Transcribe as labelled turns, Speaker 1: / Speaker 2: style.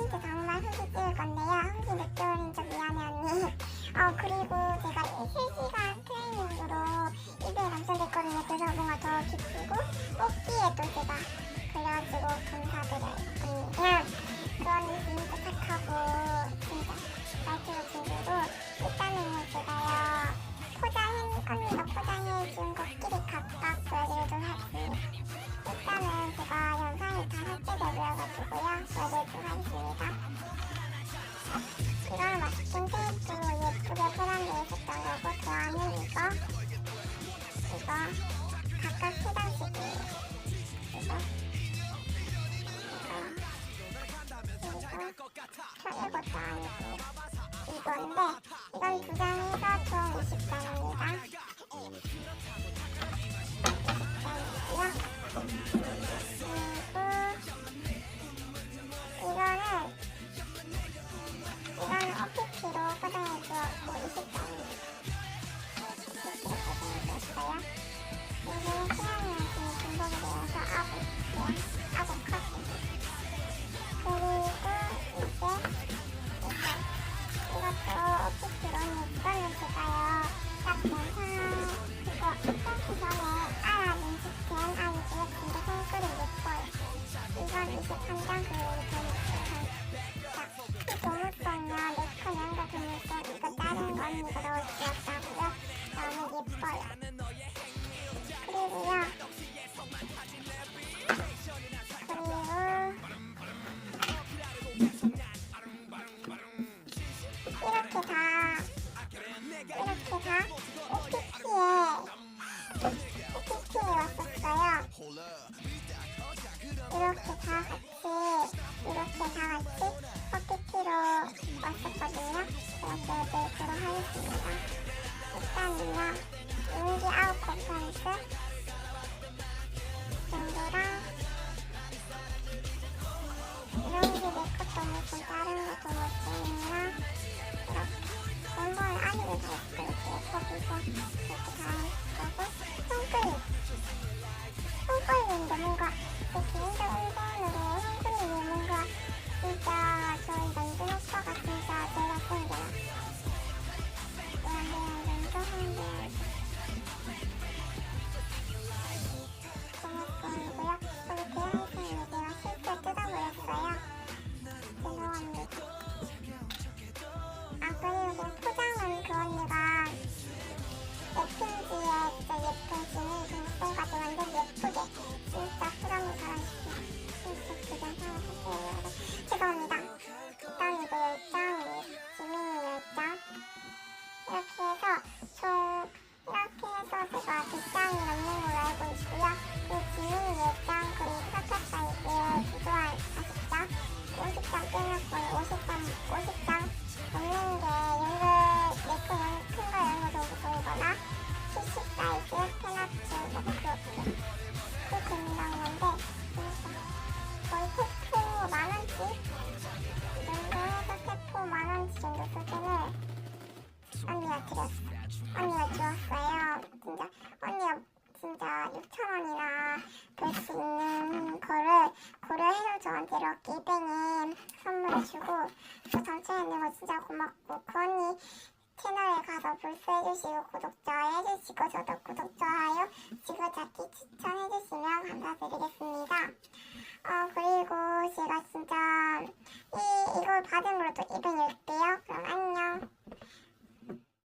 Speaker 1: 포인트 정말 후기 찍을 건데요. 혹시 늦게 올린 점 미안해 언니. 그리고 제가 3시간 트레이닝으로 2배 당첨됐거든요. 그래서 뭔가 더 기쁘고 뽑기에 또 제가 그래가지고 감사드려요. 그냥 그 언니 진짜 착하고 진짜 말투도 진짜고 일단은 제가요 언니가 포장해준 것끼리 각각 보여드리도록 하겠습니다. 일단은 제가 영상이 다 삭제되어가지고요 보여드리도록 하겠습니다. 이거는 맛있긴 테이프로 예쁘게 포장되어 있었던 거고 그 안은 이거 각각 3장씩이에요. 이것도 아니고 이건데 이건 2장에서 총 20장입니다. 20장이고요. 그리고 이거는 OPP로 포장해주었고 20장입니다. OPP로 포장해주었어요. 여기는 시간이 지금 중복이 되어서 아구 컷. 그리고 이것도 OPP로 이거는 제가요 딱 영상 이거 스타트 전에 알아둔 시스템 아이디가 진짜 손글이 예뻐요. 이건 23장 그리고 고무성이요 네컨 연가 고무성 이거 다른 거 언니가 넣을 수 없다고요. 너무 예뻐요. 그리고요 이렇게 다 OPP에 왔었어요. 이렇게 다 같이 OPP로 왔었거든요. 이렇게 내도록 하겠습니다. 일단은요 용기 9% 정도랑 용기 내 것도 먹고 다른 것도 먹고 이렇게 원본은 아니고 거기서 이렇게 다 하고 손걸림인데 뭔가 제 개인적인 사연으로 손걸림이 뭔가 진짜 저희 남준 오빠가 진짜 제가 생겨요. 이런데 하는데 고맙습니고요. 여기 대화했었는데 제가 실제 뜯어버렸어요. 죄송합니다. 그리고 포장은 그 언니가 예쁜지에 진짜 예쁜 지니 중성까지 완전 예쁘게 진짜 포장을 잘하시네요. 진짜 그냥 사랑하세요. 죄송합니다. 일단 이거 10장이에요. 지민이 10장. 이렇게 해서 제가 100장이 넘는 걸로 알고 있고요. 그리고 지민이 10장 그리고 사카사이즈의 부조한 40장 50장 빼놨고 50장 없는 게 연글 내꺼 큰거 이런 거 정도 보이거나 70 사이즈 페나츠 뭐 그렇게 된다는 건데 거의 테프 10,000원치 이 정도 해서 테프 10,000원치 정도 수준을 언니가 주었어요. 진짜 6,000원이나 될 수 있는 거를 고려해서 저한테 이렇게 이뱅이 선물해주고 또 당첨해주는 거 진짜 고맙고 그 언니 채널에 가서 불스해주시고 구독, 좋아요 해주시고 저도 구독, 좋아요 지그잡기 추천해주시면 감사드리겠습니다. 그리고 제가 진짜 이걸 받음으로 또 이뱅이 올게요. 그럼 안녕.